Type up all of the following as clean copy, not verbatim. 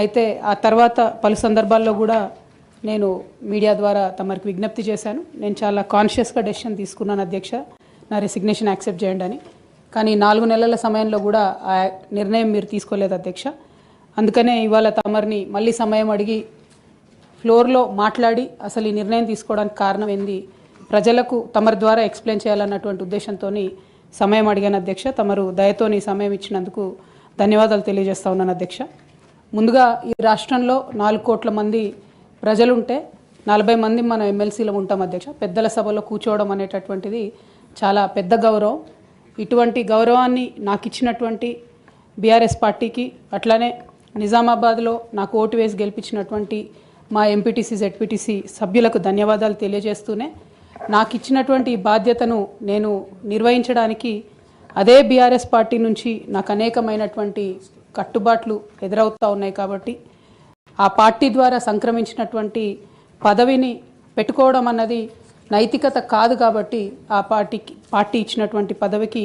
అయితే ఆ తర్వాత పలు సందర్భాల్లో కూడా నేను మీడియా ద్వారా తమరికి విజ్ఞప్తి చేశాను. నేను చాలా కాన్షియస్గా డెసిషన్ తీసుకున్నాను అధ్యక్ష, నా రెసిగ్నేషన్ యాక్సెప్ట్ చేయండి అని. కానీ 4 నెలల సమయంలో కూడా ఆ నిర్ణయం మీరు తీసుకోలేదు అధ్యక్ష. అందుకనే ఇవాళ తమరిని మళ్ళీ సమయం అడిగి ఫ్లోర్లో మాట్లాడి అసలు ఈ నిర్ణయం తీసుకోవడానికి కారణం ఏంది ప్రజలకు తమరి ద్వారా ఎక్స్ప్లెయిన్ చేయాలన్నటువంటి ఉద్దేశంతో సమయం అడిగాను అధ్యక్ష. తమరు దయతోని సమయం ఇచ్చినందుకు ధన్యవాదాలు తెలియజేస్తా ఉన్నాను అధ్యక్ష. ముందుగా ఈ రాష్ట్రంలో 4 కోట్ల మంది ప్రజలుంటే 40 మంది మనం ఎమ్మెల్సీలో ఉంటాం అధ్యక్ష. పెద్దల సభలో కూర్చోవడం అనేటటువంటిది చాలా పెద్ద గౌరవం. ఇటువంటి గౌరవాన్ని నాకు ఇచ్చినటువంటి బీఆర్ఎస్ పార్టీకి, అట్లానే నిజామాబాద్లో నాకు ఓటు వేసి గెలిపించినటువంటి మా ఎంపీటీసీ జెడ్పీటీసీ సభ్యులకు ధన్యవాదాలు తెలియజేస్తూనే నాకు ఇచ్చినటువంటి బాధ్యతను నేను నిర్వహించడానికి అదే బీఆర్ఎస్ పార్టీ నుంచి నాకు అనేకమైనటువంటి కట్టుబాట్లు ఎదురవుతూ ఉన్నాయి. కాబట్టి ఆ పార్టీ ద్వారా సంక్రమించినటువంటి పదవిని పెట్టుకోవడం అన్నది నైతికత కాదు. కాబట్టి ఆ పార్టీ ఇచ్చినటువంటి పదవికి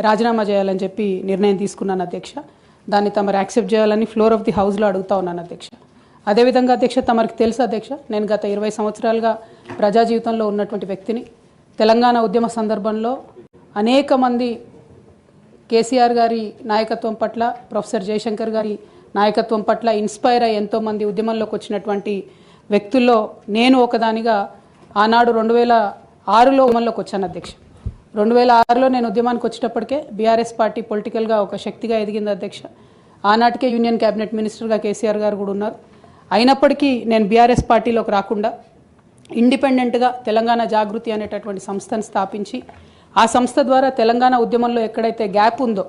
రాజీనామా చేయాలని చెప్పి నిర్ణయం తీసుకున్నాను అధ్యక్ష. దాన్ని తమరు యాక్సెప్ట్ చేయాలని ఫ్లోర్ ఆఫ్ ది హౌస్లో అడుగుతా ఉన్నాను అధ్యక్ష. అదేవిధంగా అధ్యక్ష, తమరికి తెలుసు అధ్యక్ష, నేను గత 20 సంవత్సరాలుగా ప్రజా జీవితంలో ఉన్నటువంటి వ్యక్తిని. తెలంగాణ ఉద్యమ సందర్భంలో అనేక మంది కేసీఆర్ గారి నాయకత్వం పట్ల, ప్రొఫెసర్ జయశంకర్ గారి నాయకత్వం పట్ల ఇన్స్పైర్ అయ్యి ఎంతోమంది ఉద్యమంలోకి వచ్చినటువంటి వ్యక్తుల్లో నేను ఒకదానిగా ఆనాడు 2006లో ఉద్యమంలోకి వచ్చాను అధ్యక్ష. 2006లో నేను ఉద్యమానికి వచ్చేటప్పటికే బీఆర్ఎస్ పార్టీ పొలిటికల్గా ఒక శక్తిగా ఎదిగింది అధ్యక్ష. ఆనాటికే యూనియన్ క్యాబినెట్ మినిస్టర్గా కేసీఆర్ గారు కూడా ఉన్నారు. అయినప్పటికీ నేను బీఆర్ఎస్ పార్టీలోకి రాకుండా ఇండిపెండెంట్గా తెలంగాణ జాగృతి అనేటటువంటి సంస్థను స్థాపించి ఆ సంస్థ ద్వారా తెలంగాణ ఉద్యమంలో ఎక్కడైతే గ్యాప్ ఉందో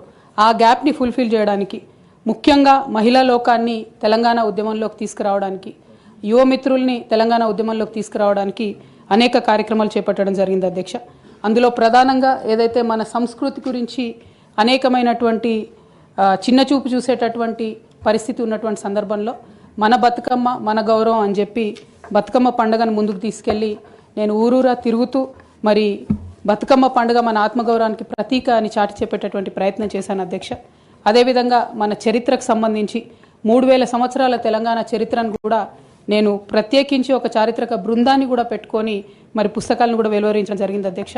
ఆ గ్యాప్ని ఫుల్ఫిల్ చేయడానికి, ముఖ్యంగా మహిళా లోకాన్ని తెలంగాణ ఉద్యమంలోకి తీసుకురావడానికి, యువమిత్రుల్ని తెలంగాణ ఉద్యమంలోకి తీసుకురావడానికి అనేక కార్యక్రమాలు చేపట్టడం జరిగింది అధ్యక్ష. అందులో ప్రధానంగా ఏదైతే మన సంస్కృతి గురించి అనేకమైనటువంటి చిన్న చూపు చూసేటటువంటి పరిస్థితి ఉన్నటువంటి సందర్భంలో మన బతుకమ్మ మన గౌరవం అని చెప్పి బతుకమ్మ పండుగను ముందుకు తీసుకెళ్ళి నేను ఊరూరా తిరుగుతూ మరి బతుకమ్మ పండుగ మన ఆత్మగౌరవానికి ప్రతీక అని చాటి చెప్పేటటువంటి ప్రయత్నం చేశాను అధ్యక్ష. అదేవిధంగా మన చరిత్రకు సంబంధించి 3000 సంవత్సరాల తెలంగాణ చరిత్రను కూడా నేను ప్రత్యేకించి ఒక చారిత్రక బృందాన్ని కూడా పెట్టుకొని మరి పుస్తకాలను కూడా వెలువరించడం జరిగింది అధ్యక్ష.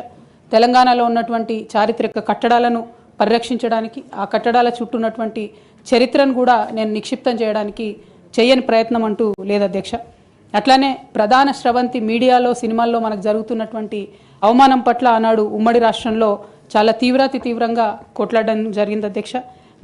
తెలంగాణలో ఉన్నటువంటి చారిత్రక కట్టడాలను పరిరక్షించడానికి, ఆ కట్టడాల చుట్టూ ఉన్నటువంటి చరిత్రను కూడా నేను నిక్షిప్తం చేయడానికి చేయని ప్రయత్నం అంటూ లేదు అధ్యక్ష. అట్లానే ప్రధాన స్రవంతి మీడియాలో, సినిమాల్లో మనకు జరుగుతున్నటువంటి అవమానం పట్ల ఆనాడు ఉమ్మడి రాష్ట్రంలో చాలా తీవ్రంగా కొట్లాడడం జరిగింది అధ్యక్ష.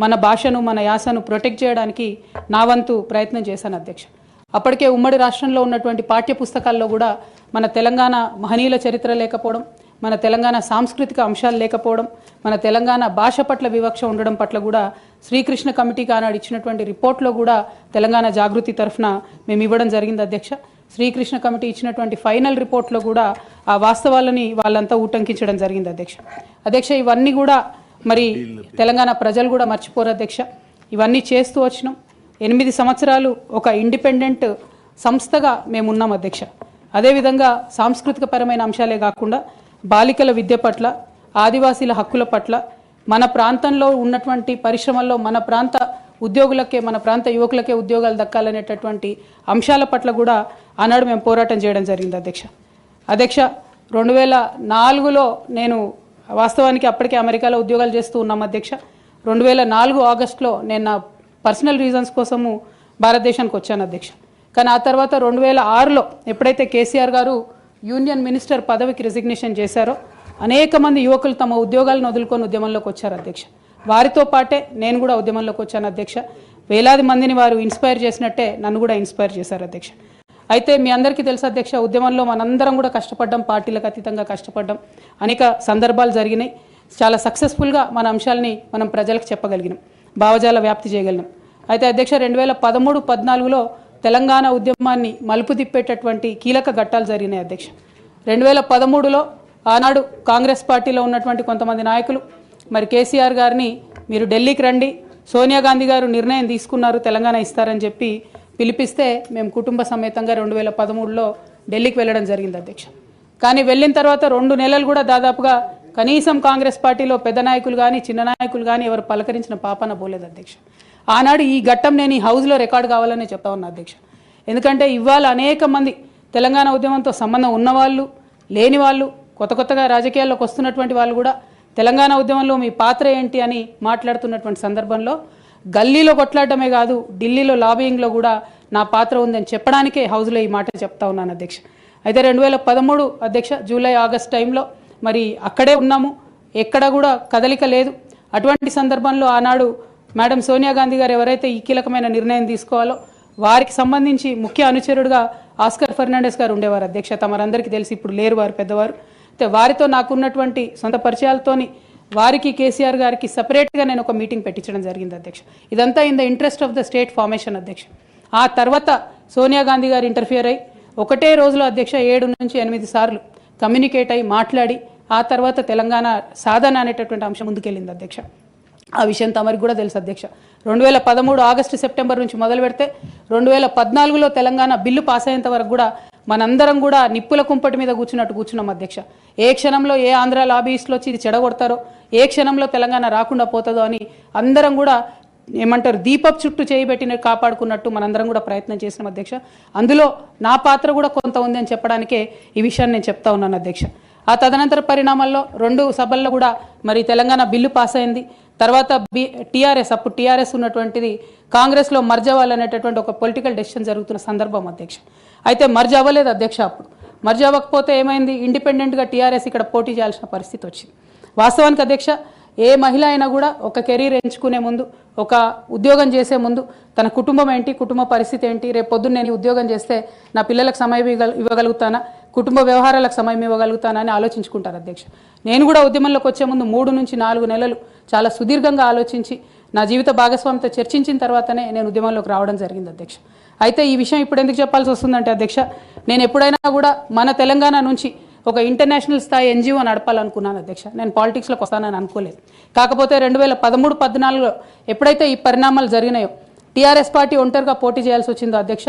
మన భాషను, మన యాసను ప్రొటెక్ట్ చేయడానికి నా వంతు ప్రయత్నం చేశాను అధ్యక్ష. అప్పటికే ఉమ్మడి రాష్ట్రంలో ఉన్నటువంటి పాఠ్య పుస్తకాల్లో కూడా మన తెలంగాణ మహనీయుల చరిత్ర లేకపోవడం, మన తెలంగాణ సాంస్కృతిక అంశాలు లేకపోవడం, మన తెలంగాణ భాష పట్ల వివక్ష ఉండడం పట్ల కూడా శ్రీకృష్ణ కమిటీకి ఆనాడు ఇచ్చినటువంటి రిపోర్ట్లో కూడా తెలంగాణ జాగృతి తరఫున మేము ఇవ్వడం జరిగింది అధ్యక్ష. శ్రీకృష్ణ కమిటీ ఇచ్చినటువంటి ఫైనల్ రిపోర్ట్లో కూడా ఆ వాస్తవాలని వాళ్ళంతా ఊటంకించడం జరిగింది అధ్యక్ష. ఇవన్నీ కూడా మరి తెలంగాణ ప్రజలు కూడా మర్చిపోరు అధ్యక్ష. ఇవన్నీ చేస్తూ వచ్చినాం. 8 సంవత్సరాలు ఒక ఇండిపెండెంట్ సంస్థగా మేము ఉన్నాం అధ్యక్ష. అదేవిధంగా సాంస్కృతిక పరమైన అంశాలే కాకుండా బాలికల విద్య పట్ల, ఆదివాసీల హక్కుల పట్ల, మన ప్రాంతంలో ఉన్నటువంటి పరిశ్రమల్లో మన ప్రాంత ఉద్యోగులకే, మన ప్రాంత యువకులకే ఉద్యోగాలు దక్కాలనేటటువంటి అంశాల పట్ల కూడా ఆనాడు మేము పోరాటం చేయడం జరిగింది అధ్యక్ష. 2004లో నేను వాస్తవానికి అప్పటికే అమెరికాలో ఉద్యోగాలు చేస్తూ ఉన్నాం అధ్యక్ష. 2004 ఆగస్టులో నేను నా పర్సనల్ రీజన్స్ కోసము భారతదేశానికి వచ్చాను అధ్యక్ష. కానీ ఆ తర్వాత 2006లో ఎప్పుడైతే కేసీఆర్ గారు యూనియన్ మినిస్టర్ పదవికి రెసిగ్నేషన్ చేశారో అనేక మంది యువకులు తమ ఉద్యోగాలను వదులుకొని ఉద్యమంలోకి వచ్చారు అధ్యక్ష. వారితో పాటే నేను కూడా ఉద్యమంలోకి వచ్చాను అధ్యక్ష. వేలాది మందిని వారు ఇన్స్పైర్ చేసినట్టే నన్ను కూడా ఇన్స్పైర్ చేశారు అధ్యక్ష. అయితే మీ అందరికీ తెలుసు అధ్యక్ష, ఉద్యమంలో మనందరం కూడా కష్టపడ్డాం, పార్టీలకు అతీతంగా కష్టపడ్డాం. అనేక సందర్భాలు జరిగినాయి. చాలా సక్సెస్ఫుల్గా మన అంశాలని మనం ప్రజలకు చెప్పగలిగినాం, భావజాల వ్యాప్తి చేయగలిగినాం. అయితే అధ్యక్ష 2013-14లో తెలంగాణ ఉద్యమాన్ని మలుపు తిప్పేటటువంటి కీలక ఘట్టాలు జరిగినాయి అధ్యక్ష. 2013లో ఆనాడు కాంగ్రెస్ పార్టీలో ఉన్నటువంటి కొంతమంది నాయకులు మరి కేసీఆర్ గారిని మీరు ఢిల్లీకి రండి, సోనియా గాంధీ గారు నిర్ణయం తీసుకున్నారు తెలంగాణ ఇస్తారని చెప్పి పిలిపిస్తే మేము కుటుంబ సమేతంగా 2013లో ఢిల్లీకి వెళ్ళడం జరిగింది అధ్యక్ష. కానీ వెళ్ళిన తర్వాత 2 నెలలు కూడా దాదాపుగా కనీసం కాంగ్రెస్ పార్టీలో పెద్ద నాయకులు కానీ చిన్న నాయకులు కానీ ఎవరు పలకరించిన పాపన పోలేదు అధ్యక్ష. ఆనాడు ఈ ఘట్టం నేను ఈ హౌస్లో రికార్డ్ కావాలని చెప్తా ఉన్నా అధ్యక్ష. ఎందుకంటే ఇవాళ అనేక మంది తెలంగాణ ఉద్యమంతో సంబంధం ఉన్నవాళ్ళు, లేని వాళ్ళు, కొత్తగా రాజకీయాల్లోకి వస్తున్నటువంటి వాళ్ళు కూడా తెలంగాణ ఉద్యమంలో మీ పాత్ర ఏంటి అని మాట్లాడుతున్నటువంటి సందర్భంలో గల్లీలో కొట్లాడటమే కాదు, ఢిల్లీలో లాబియింగ్లో కూడా నా పాత్ర ఉందని చెప్పడానికే హౌస్లో ఈ మాట చెప్తా ఉన్నాను అధ్యక్ష. అయితే 2013 అధ్యక్ష జూలై ఆగస్ట్ టైంలో మరి అక్కడే ఉన్నాము, ఎక్కడ కూడా కదలిక లేదు. అటువంటి సందర్భంలో ఆనాడు మేడం సోనియా గాంధీ గారు ఎవరైతే ఈ కీలకమైన నిర్ణయం తీసుకోవాలో వారికి సంబంధించి ముఖ్య అనుచరుడుగా ఆస్కర్ ఫెర్నాండెస్ గారు ఉండేవారు అధ్యక్ష. తమరందరికీ తెలిసి ఇప్పుడు లేరు వారు పెద్దవారు. అయితే వారితో నాకున్నటువంటి సొంత పరిచయాలతోని వారికి కేసీఆర్ గారికి సపరేట్గా నేను ఒక మీటింగ్ పెట్టించడం జరిగింది అధ్యక్ష. ఇదంతా in the interest of the state formation అధ్యక్ష. ఆ తర్వాత సోనియా గాంధీ గారు ఇంటర్ఫియర్ అయ్యి ఒకటే రోజులో అధ్యక్ష 7 నుంచి 8 సార్లు కమ్యూనికేట్ అయ్యి మాట్లాడి ఆ తర్వాత తెలంగాణ సాధన అనేటటువంటి అంశం ముందుకెళ్ళింది అధ్యక్ష. ఆ విషయం తమరికి కూడా తెలుసు అధ్యక్ష. 2013 ఆగస్టు సెప్టెంబర్ నుంచి మొదలు పెడితే 2014లో తెలంగాణ బిల్లు పాస్ అయ్యేంత వరకు కూడా మనందరం కూడా నిప్పుల కుంపటి మీద కూర్చున్నాం అధ్యక్ష. ఏ క్షణంలో ఏ ఆంధ్ర లాబీస్లో వచ్చి ఇది చెడగొడతారో, ఏ క్షణంలో తెలంగాణ రాకుండా పోతుందో అని అందరం కూడా ఏమంటారు దీపపు చుట్టూ చేయబెట్టిన కాపాడుకున్నట్టు మనందరం కూడా ప్రయత్నం చేసినాం అధ్యక్ష. అందులో నా పాత్ర కూడా కొంత ఉంది అని చెప్పడానికే ఈ విషయాన్ని నేను చెప్తా ఉన్నాను అధ్యక్ష. ఆ తదనంతర పరిణామాల్లో 2 సభల్లో కూడా మరి తెలంగాణ బిల్లు పాస్ అయింది. తర్వాత టీఆర్ఎస్, అప్పుడు టీఆర్ఎస్ ఉన్నటువంటిది కాంగ్రెస్లో మర్జ్ అవ్వాలనేటటువంటి ఒక పొలిటికల్ డెసిషన్ జరుగుతున్న సందర్భం అధ్యక్ష. అయితే మర్జ్ అవ్వలేదు అధ్యక్ష. అప్పుడు మర్జ్ అవ్వకపోతే ఏమైంది, ఇండిపెండెంట్గా టీఆర్ఎస్ ఇక్కడ పోటీ చేయాల్సిన పరిస్థితి వచ్చింది. వాస్తవానికి అధ్యక్ష ఏ మహిళ అయినా కూడా ఒక కెరీర్ ఎంచుకునే ముందు, ఒక ఉద్యోగం చేసే ముందు తన కుటుంబం ఏంటి, కుటుంబ పరిస్థితి ఏంటి, రేపు పొద్దున్న నేను ఉద్యోగం చేస్తే నా పిల్లలకు సమయం ఇవ్వగలుగుతానా, కుటుంబ వ్యవహారాలకు సమయం ఇవ్వగలుగుతానా అని ఆలోచించుకుంటారు అధ్యక్ష. నేను కూడా ఉద్యమంలోకి వచ్చే ముందు 3 నుంచి 4 నెలలు చాలా సుదీర్ఘంగా ఆలోచించి నా జీవిత భాగస్వామితో చర్చించిన తర్వాతనే నేను ఉద్యమంలోకి రావడం జరిగింది అధ్యక్ష. అయితే ఈ విషయం ఇప్పుడు ఎందుకు చెప్పాల్సి వస్తుందంటే అధ్యక్ష, నేను ఎప్పుడైనా కూడా మన తెలంగాణ నుంచి ఒక ఇంటర్నేషనల్ స్థాయి ఎన్జిఓ నడపాలనుకున్నాను అధ్యక్ష. నేను పాలిటిక్స్లోకి వస్తానని అనుకోలేదు. కాకపోతే 2013-14లో ఎప్పుడైతే ఈ పరిణామాలు జరిగినాయో, టీఆర్ఎస్ పార్టీ ఒంటరిగా పోటీ చేయాల్సి వచ్చిందో అధ్యక్ష,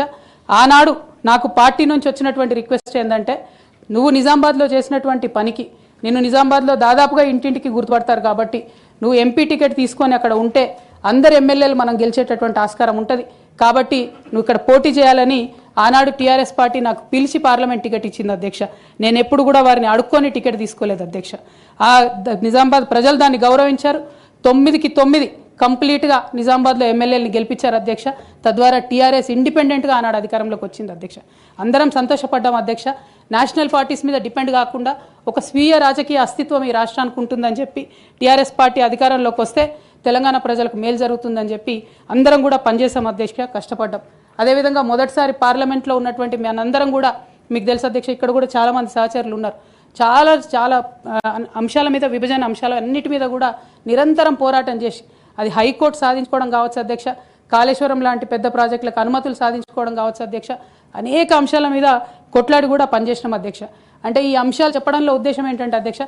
ఆనాడు నాకు పార్టీ నుంచి వచ్చినటువంటి రిక్వెస్ట్ ఏంటంటే, నువ్వు నిజామాబాద్లో చేసినటువంటి పనికి నిన్ను నిజామాబాద్లో దాదాపుగా ఇంటింటికి గుర్తుపడతారు కాబట్టి నువ్వు ఎంపీ టికెట్ తీసుకొని అక్కడ ఉంటే అందరు ఎమ్మెల్యేలు మనం గెలిచేటటువంటి ఆస్కారం ఉంటుంది కాబట్టి నువ్వు ఇక్కడ పోటీ చేయాలని ఆనాడు టీఆర్ఎస్ పార్టీ నాకు పిలిచి పార్లమెంట్ టికెట్ ఇచ్చింది అధ్యక్ష. నేను ఎప్పుడు కూడా వారిని అడుక్కొని టికెట్ తీసుకోలేదు అధ్యక్ష. ఆ నిజామాబాద్ ప్రజలు దాన్ని గౌరవించారు. 9కి 9 కంప్లీట్గా నిజామాబాద్లో ఎమ్మెల్యేలని గెలిపించారు అధ్యక్ష. తద్వారా టీఆర్ఎస్ ఇండిపెండెంట్గా ఆనాడు అధికారంలోకి వచ్చింది అధ్యక్ష. అందరం సంతోషపడ్డాం అధ్యక్ష. నేషనల్ పార్టీస్ మీద డిపెండ్ కాకుండా ఒక స్వీయ రాజకీయ అస్తిత్వం ఈ రాష్ట్రానికి ఉంటుందని చెప్పి టీఆర్ఎస్ పార్టీ అధికారంలోకి వస్తే తెలంగాణ ప్రజలకు మేలు జరుగుతుందని చెప్పి అందరం కూడా పనిచేసాం అధ్యక్ష, కష్టపడ్డాం. అదేవిధంగా మొదటిసారి పార్లమెంట్లో ఉన్నటువంటి మనందరం కూడా మీకు తెలుసు అధ్యక్ష, ఇక్కడ కూడా చాలామంది సహచరులు ఉన్నారు. చాలా అంశాల మీద, విభజన అంశాల అన్నిటి మీద కూడా నిరంతరం పోరాటం చేసి అది హైకోర్టు సాధించుకోవడం కావచ్చు అధ్యక్ష, కాళేశ్వరం లాంటి పెద్ద ప్రాజెక్టులకు అనుమతులు సాధించుకోవడం కావచ్చు అధ్యక్ష, అనేక అంశాల మీద కొట్లాడి కూడా పనిచేసినాం అధ్యక్ష. అంటే ఈ అంశాలు చెప్పడంలో ఉద్దేశం ఏంటంటే అధ్యక్ష,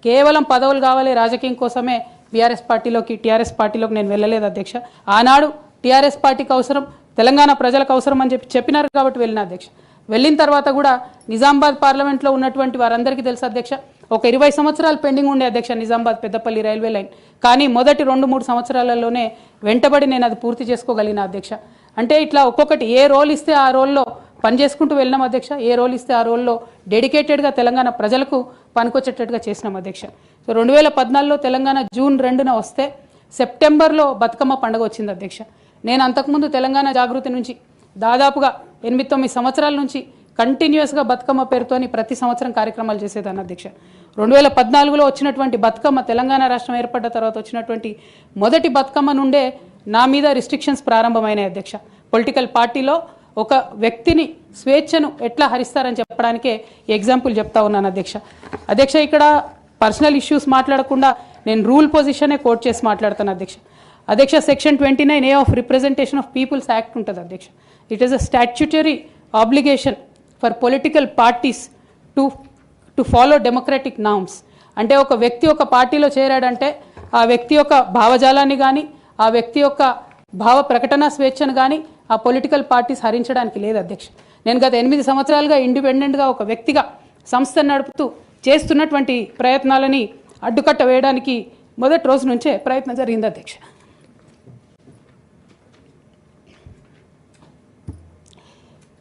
కేవలం పదవులు కావాలి రాజకీయం కోసమే టీఆర్ఎస్ పార్టీలోకి నేను వెళ్ళలేదు అధ్యక్ష. ఆనాడు టీఆర్ఎస్ పార్టీకి అవసరం, తెలంగాణ ప్రజలకు అవసరం అని చెప్పినారు కాబట్టి వెళ్ళిన అధ్యక్ష. వెళ్ళిన తర్వాత కూడా నిజామాబాద్ పార్లమెంట్లో ఉన్నటువంటి వారందరికీ తెలుసు అధ్యక్ష, ఒక 20 సంవత్సరాలు పెండింగ్ ఉండే అధ్యక్ష నిజామాబాద్ పెద్దపల్లి రైల్వే లైన్. కానీ మొదటి 2-3 సంవత్సరాలలోనే వెంటబడి నేను అది పూర్తి చేసుకోగలిగిన అధ్యక్ష. అంటే ఇట్లా ఒక్కొక్కటి ఏ రోల్ ఇస్తే ఆ రోల్లో పనిచేసుకుంటూ వెళ్ళినాం అధ్యక్ష. ఏ రోల్ ఇస్తే ఆ రోల్లో డెడికేటెడ్గా తెలంగాణ ప్రజలకు పనికొచ్చేటట్టుగా చేసినాం అధ్యక్ష. సో 2014లో తెలంగాణ జూన్ 2న వస్తే సెప్టెంబర్లో బతుకమ్మ పండుగ వచ్చింది అధ్యక్ష. నేను అంతకుముందు తెలంగాణ జాగృతి నుంచి దాదాపుగా 8-9 సంవత్సరాల నుంచి కంటిన్యూస్గా బతుకమ్మ పేరుతోని ప్రతి సంవత్సరం కార్యక్రమాలు చేసేదాన్ని అధ్యక్ష. 2014లో వచ్చినటువంటి బతుకమ్మ, తెలంగాణ రాష్ట్రం ఏర్పడ్డ తర్వాత వచ్చినటువంటి మొదటి బతుకమ్మ నుండే నా మీద రిస్ట్రిక్షన్స్ ప్రారంభమైనాయి అధ్యక్ష. పొలిటికల్ పార్టీలో ఒక వ్యక్తిని స్వేచ్ఛను ఎట్లా హరిస్తారని చెప్పడానికే ఎగ్జాంపుల్ చెప్తా ఉన్నాను అధ్యక్ష. ఇక్కడ పర్సనల్ ఇష్యూస్ మాట్లాడకుండా నేను రూల్ పొజిషనే కోట్ చేసి మాట్లాడతాను అధ్యక్ష. Section 29A of representation of people's act ఉంటుంది అధ్యక్ష. It is a statutory obligation for political parties to follow democratic norms. అంటే ఒక వ్యక్తి ఒక పార్టీలో చేరాడంటే ఆ వ్యక్తి యొక్క భావజాలాన్ని కానీ, ఆ వ్యక్తి యొక్క భావ ప్రకటన స్వేచ్ఛను కానీ ఆ పొలిటికల్ పార్టీస్ హరించడానికి లేదు అధ్యక్ష. నేను గత 8 సంవత్సరాలుగా ఇండిపెండెంట్గా ఒక వ్యక్తిగా సంస్థను నడుపుతూ చేస్తున్నటువంటి ప్రయత్నాలని అడ్డుకట్ట వేయడానికి మొదటి రోజు నుంచే ప్రయత్నం జరిగింది అధ్యక్ష.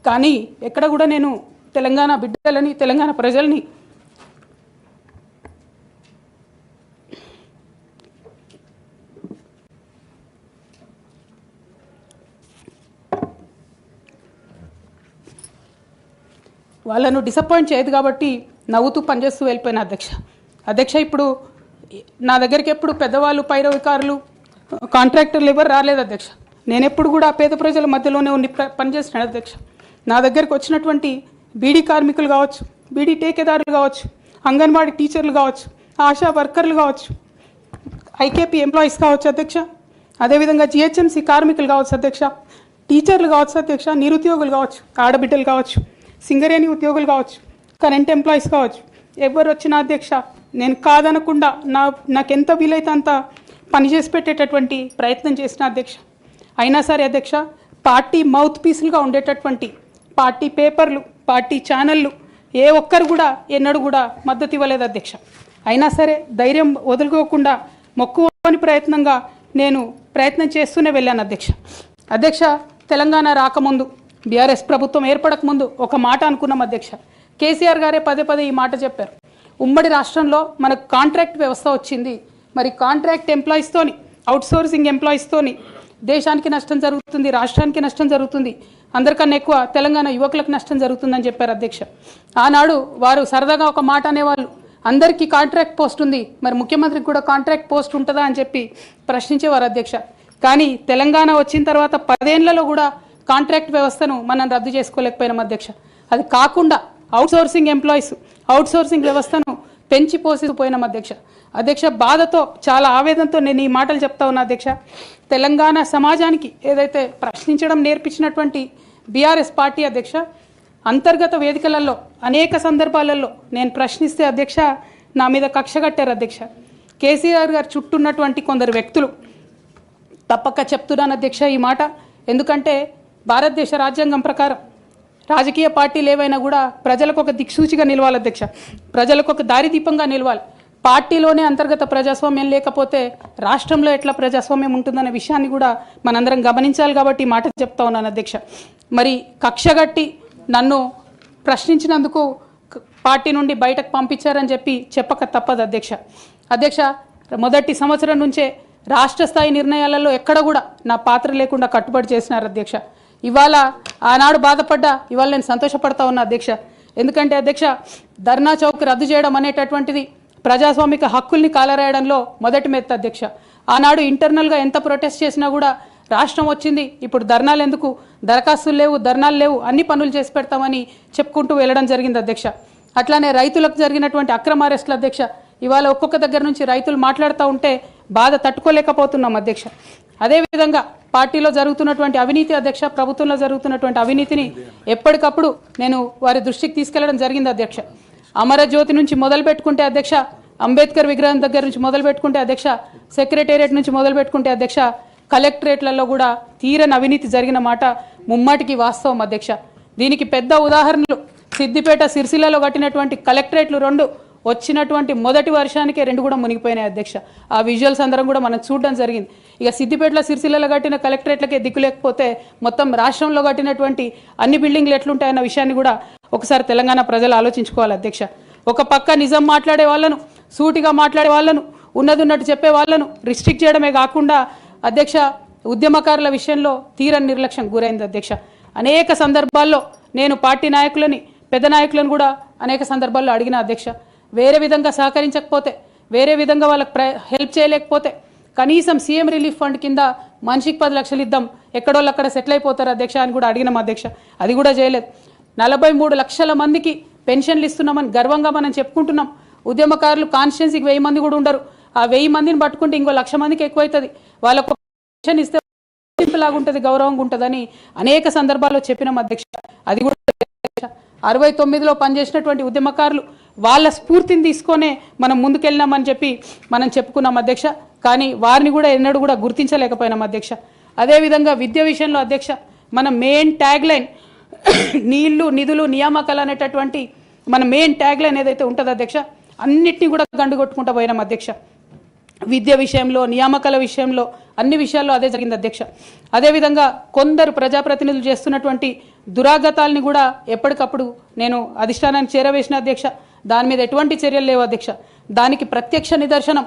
కానీ ఎక్కడ కూడా నేను తెలంగాణ బిడ్డలని తెలంగాణ ప్రజల్ని వాళ్ళను డిసప్పాయింట్ చేయదు కాబట్టి నవ్వుతూ పనిచేస్తూ వెళ్ళిపోయిన అధ్యక్ష ఇప్పుడు నా దగ్గరికి ఎప్పుడు పెద్దవాళ్ళు పైరవికారులు కాంట్రాక్టర్లు ఎవరు రాలేదు అధ్యక్ష. నేను ఎప్పుడు కూడా పేద ప్రజల మధ్యలోనే ఉండి పనిచేస్తున్నాను అధ్యక్ష. నా దగ్గరికి వచ్చినటువంటి బీడీ కార్మికులు కావచ్చు, బీడీ టేకేదారులు కావచ్చు, అంగన్వాడీ టీచర్లు కావచ్చు, ఆశా వర్కర్లు కావచ్చు, ఐకేపీ ఎంప్లాయీస్ కావచ్చు అధ్యక్ష, అదేవిధంగా జిహెచ్ఎంసీ కార్మికులు కావచ్చు అధ్యక్ష, టీచర్లు కావచ్చు అధ్యక్ష, నిరుద్యోగులు కావచ్చు, ఆడబిడ్డలు కావచ్చు, సింగరేణి ఉద్యోగులు కావచ్చు, కరెంట్ ఎంప్లాయీస్ కావచ్చు, ఎవరు వచ్చినా అధ్యక్ష నేను కాదనకుండా నాకెంత వీలైతే అంత పనిచేసి పెట్టేటటువంటి ప్రయత్నం చేసిన అధ్యక్ష. అయినా సరే అధ్యక్ష పార్టీ మౌత్ పీసులుగా ఉండేటటువంటి పార్టీ పేపర్లు, పార్టీ ఛానళ్ళు ఏ ఒక్కరు కూడా ఎన్నడూ కూడా మద్దతు ఇవ్వలేదు అధ్యక్ష. అయినా సరే ధైర్యం వదులుకోకుండా మొక్కువని ప్రయత్నంగా నేను ప్రయత్నం చేస్తూనే వెళ్ళాను అధ్యక్ష. తెలంగాణ రాకముందు బీఆర్ఎస్ ప్రభుత్వం ఏర్పడకముందు ఒక మాట అనుకున్నాం అధ్యక్ష. కేసీఆర్ గారే పదే ఈ మాట చెప్పారు. ఉమ్మడి రాష్ట్రంలో మనకు కాంట్రాక్ట్ వ్యవస్థ వచ్చింది, మరి కాంట్రాక్ట్ ఎంప్లాయీస్తోని, అవుట్సోర్సింగ్ ఎంప్లాయీస్తోని దేశానికి నష్టం జరుగుతుంది, రాష్ట్రానికి నష్టం జరుగుతుంది, అందరికన్నా ఎక్కువ తెలంగాణ యువకులకు నష్టం జరుగుతుందని చెప్పారు అధ్యక్ష. ఆనాడు వారు సరదాగా ఒక మాట అనేవాళ్ళు, అందరికీ కాంట్రాక్ట్ పోస్ట్ ఉంది, మరి ముఖ్యమంత్రికి కూడా కాంట్రాక్ట్ పోస్ట్ ఉంటుందా అని చెప్పి ప్రశ్నించేవారు అధ్యక్ష. కానీ తెలంగాణ వచ్చిన తర్వాత 10 ఏళ్లలో కూడా కాంట్రాక్ట్ వ్యవస్థను మనం రద్దు చేసుకోలేకపోయినాం అధ్యక్ష. అది కాకుండా అవుట్సోర్సింగ్ ఎంప్లాయీస్, అవుట్సోర్సింగ్ వ్యవస్థను పెంచి పోసిపోయినాం అధ్యక్ష. బాధతో చాలా ఆవేదనతో నేను ఈ మాటలు చెప్తా ఉన్నా అధ్యక్ష. తెలంగాణ సమాజానికి ఏదైతే ప్రశ్నించడం నేర్పించినటువంటి బీఆర్ఎస్ పార్టీ అధ్యక్ష, అంతర్గత వేదికలలో అనేక సందర్భాలలో నేను ప్రశ్నిస్తే అధ్యక్ష నా మీద కక్ష కట్టారు అధ్యక్ష. కేసీఆర్ గారు చుట్టూ ఉన్నటువంటి కొందరు వ్యక్తులు, తప్పక చెప్తున్నాను అధ్యక్ష ఈ మాట, ఎందుకంటే భారతదేశ రాజ్యాంగం ప్రకారం రాజకీయ పార్టీలు ఏవైనా కూడా ప్రజలకు ఒక దిక్సూచిగా నిలవాలి అధ్యక్ష, ప్రజలకు ఒక దారిదీపంగా నిలవాలి. పార్టీలోనే అంతర్గత ప్రజాస్వామ్యం లేకపోతే రాష్ట్రంలో ఎట్లా ప్రజాస్వామ్యం ఉంటుందనే విషయాన్ని కూడా మనందరం గమనించాలి కాబట్టి ఈ మాట చెప్తా ఉన్నాను అధ్యక్ష. మరి కక్షగట్టి నన్ను ప్రశ్నించినందుకు పార్టీ నుండి బయటకు పంపించారని చెప్పి చెప్పక తప్పదు అధ్యక్ష. మొదటి సంవత్సరం నుంచే రాష్ట్ర స్థాయి నిర్ణయాలలో ఎక్కడ కూడా నా పాత్ర లేకుండా కట్టుబడి చేసినారు అధ్యక్ష. ఇవాళ ఆనాడు బాధపడ్డా ఇవాళ నేను సంతోషపడతా ఉన్నా అధ్యక్ష. ఎందుకంటే అధ్యక్ష ధర్నా చౌక్ రద్దు చేయడం అనేటటువంటిది ప్రజాస్వామిక హక్కుల్ని కాలరాయడంలో మొదటి మెత్త అధ్యక్ష. ఆనాడు ఇంటర్నల్గా ఎంత ప్రొటెస్ట్ చేసినా కూడా రాష్ట్రం వచ్చింది, ఇప్పుడు ధర్నాలు ఎందుకు, దరఖాస్తులు లేవు, ధర్నాలు లేవు, అన్ని పనులు చేసి పెడతామని చెప్పుకుంటూ వెళ్ళడం జరిగింది అధ్యక్ష. అట్లానే రైతులకు జరిగినటువంటి అక్రమ అరెస్టులు అధ్యక్ష, ఇవాళ ఒక్కొక్క దగ్గర నుంచి రైతులు మాట్లాడుతూ ఉంటే బాధ తట్టుకోలేకపోతున్నాం అధ్యక్ష. అదేవిధంగా పార్టీలో జరుగుతున్నటువంటి అవినీతి అధ్యక్ష, ప్రభుత్వంలో జరుగుతున్నటువంటి అవినీతిని ఎప్పటికప్పుడు నేను వారి దృష్టికి తీసుకెళ్లడం జరిగింది అధ్యక్ష. అమరజ్యోతి నుంచి మొదలు పెట్టుకుంటే అధ్యక్ష, అంబేద్కర్ విగ్రహం దగ్గర నుంచి మొదలు పెట్టుకుంటే అధ్యక్ష, సెక్రటేరియట్ నుంచి మొదలు పెట్టుకుంటే అధ్యక్ష, కలెక్టరేట్లలో కూడా తీరని అవినీతి జరిగిన మాట ముమ్మాటికి వాస్తవం అధ్యక్ష. దీనికి పెద్ద ఉదాహరణలు సిద్దిపేట, సిరిసిల్లలో కట్టినటువంటి కలెక్టరేట్లు 2 వచ్చినటువంటి మొదటి వర్షానికే 2 కూడా మునిగిపోయినాయి అధ్యక్ష. ఆ విజువల్స్ అందరం కూడా మనం చూడడం జరిగింది. ఇక సిద్దిపేటలో, సిరిసిల్లలో కట్టిన కలెక్టరేట్లకే దిక్కు లేకపోతే మొత్తం రాష్ట్రంలో కట్టినటువంటి అన్ని బిల్డింగ్లు ఎట్లుంటాయన్న విషయాన్ని కూడా ఒకసారి తెలంగాణ ప్రజలు ఆలోచించుకోవాలి అధ్యక్ష. ఒక పక్క నిజం మాట్లాడే వాళ్ళను, సూటిగా మాట్లాడే వాళ్ళను, ఉన్నట్టు చెప్పే వాళ్ళను రిస్ట్రిక్ట్ చేయడమే కాకుండా అధ్యక్ష ఉద్యమకారుల విషయంలో తీరని నిర్లక్ష్యం గురైంది అధ్యక్ష. అనేక సందర్భాల్లో నేను పార్టీ నాయకులని, పెద్ద నాయకులను కూడా అనేక సందర్భాల్లో అడిగిన అధ్యక్ష. వేరే విధంగా సహకరించకపోతే, వేరే విధంగా వాళ్ళకి హెల్ప్ చేయలేకపోతే కనీసం సీఎం రిలీఫ్ ఫండ్ కింద మనిషికి 10 లక్షలు ఇద్దాం, ఎక్కడోళ్ళు అక్కడ సెటిల్ అయిపోతారు అధ్యక్ష అని కూడా అడిగినాం అధ్యక్ష. అది కూడా చేయలేదు. 43 లక్షల మందికి పెన్షన్లు ఇస్తున్నామని గర్వంగా మనం చెప్పుకుంటున్నాం. ఉద్యమకారులు కాన్స్టిట్యున్సీకి 1000 మంది కూడా ఉండరు. ఆ 1000 మందిని పట్టుకుంటే ఇంకో 1,00,000 మందికి ఎక్కువైతుంది. వాళ్ళకు పెన్షన్ ఇస్తే లాగుంటుంది, గౌరవంగా ఉంటుందని అనేక సందర్భాల్లో చెప్పినాం అధ్యక్ష. అది కూడా 69లో పనిచేసినటువంటి ఉద్యమకారులు వాళ్ళ స్ఫూర్తిని తీసుకొనే మనం ముందుకెళ్ళినామని చెప్పి మనం చెప్పుకున్నాం అధ్యక్ష. కానీ వారిని కూడా ఎన్నడూ కూడా గుర్తించలేకపోయినాం అధ్యక్ష. అదేవిధంగా విద్య విషయంలో అధ్యక్ష మన మెయిన్ ట్యాగ్ లైన్ నీళ్లు, నిధులు, నియామకాలు అనేటటువంటి మన మెయిన్ ట్యాగ్ లైన్ ఏదైతే ఉంటుందో అధ్యక్ష, అన్నిటినీ కూడా గండు కొట్టుకుంటూ పోయినాం అధ్యక్ష. విద్య విషయంలో, నియామకాల విషయంలో, అన్ని విషయాల్లో అదే జరిగింది అధ్యక్ష. అదేవిధంగా కొందరు ప్రజాప్రతినిధులు చేస్తున్నటువంటి దురాగతాలని కూడా ఎప్పటికప్పుడు నేను అధిష్టానానికి చేరవేసిన అధ్యక్ష. దాని మీద ఎటువంటి చర్యలు లేవు అధ్యక్ష. దానికి ప్రత్యక్ష నిదర్శనం